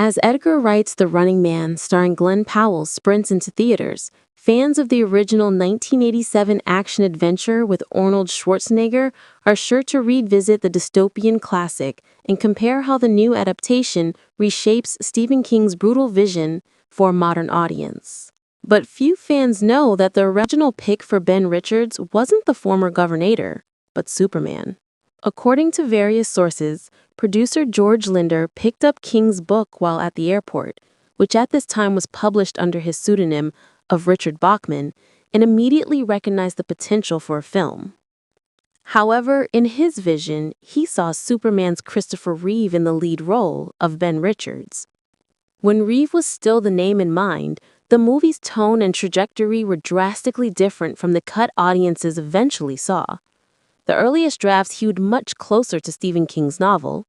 As Edgar Wright's The Running Man, starring Glenn Powell, sprints into theaters, fans of the original 1987 action-adventure with Arnold Schwarzenegger are sure to revisit the dystopian classic and compare how the new adaptation reshapes Stephen King's brutal vision for a modern audience. But few fans know that the original pick for Ben Richards wasn't the former Governor, but Superman. According to various sources, producer George Linder picked up King's book while at the airport, which at this time was published under his pseudonym of Richard Bachman, and immediately recognized the potential for a film. However, in his vision, he saw Superman's Christopher Reeve in the lead role of Ben Richards. When Reeve was still the name in mind, the movie's tone and trajectory were drastically different from the cut audiences eventually saw. The earliest drafts hewed much closer to Stephen King's novel,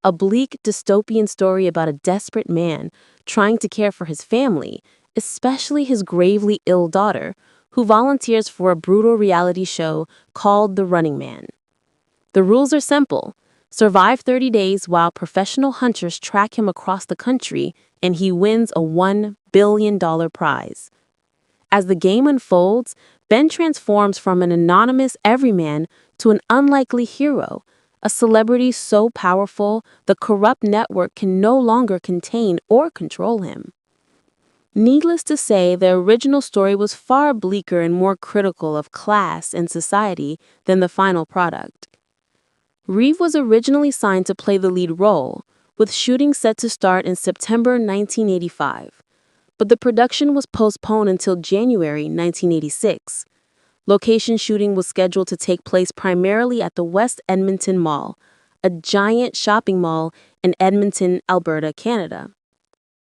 a bleak dystopian story about a desperate man trying to care for his family, especially his gravely ill daughter, who volunteers for a brutal reality show called The Running Man. The rules are simple: survive 30 days while professional hunters track him across the country, and he wins a $1 billion prize. As the game unfolds, Ben transforms from an anonymous everyman to an unlikely hero, a celebrity so powerful the corrupt network can no longer contain or control him. Needless to say, the original story was far bleaker and more critical of class and society than the final product. Reeve was originally signed to play the lead role, with shooting set to start in September 1985. But the production was postponed until January 1986. Location shooting was scheduled to take place primarily at the West Edmonton Mall, a giant shopping mall in Edmonton, Alberta, Canada.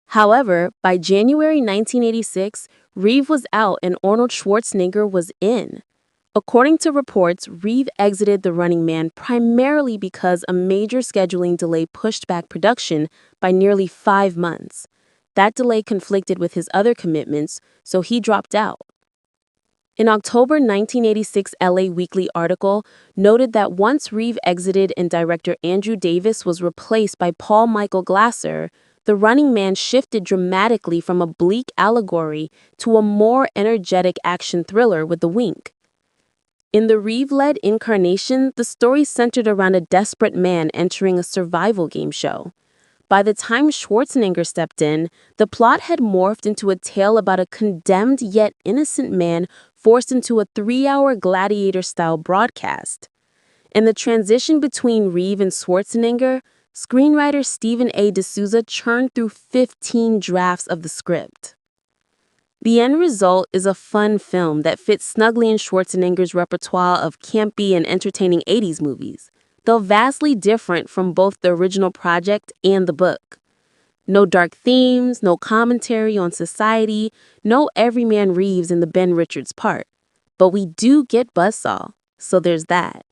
However, by January 1986, Reeve was out and Arnold Schwarzenegger was in. According to reports, Reeve exited The Running Man primarily because a major scheduling delay pushed back production by nearly 5 months. That delay conflicted with his other commitments, so he dropped out. An October 1986 LA Weekly article noted that once Reeve exited and director Andrew Davis was replaced by Paul Michael Glaser, The Running Man shifted dramatically from a bleak allegory to a more energetic action thriller with a wink. In the Reeve-led incarnation, the story centered around a desperate man entering a survival game show. By the time Schwarzenegger stepped in, the plot had morphed into a tale about a condemned yet innocent man forced into a 3-hour gladiator-style broadcast. In the transition between Reeve and Schwarzenegger, screenwriter Stephen A. D'Souza churned through 15 drafts of the script. The end result is a fun film that fits snugly in Schwarzenegger's repertoire of campy and entertaining 80s movies, though vastly different from both the original project and the book. No dark themes, no commentary on society, no everyman Reeves in the Ben Richards part. But we do get buzzsaw, so there's that.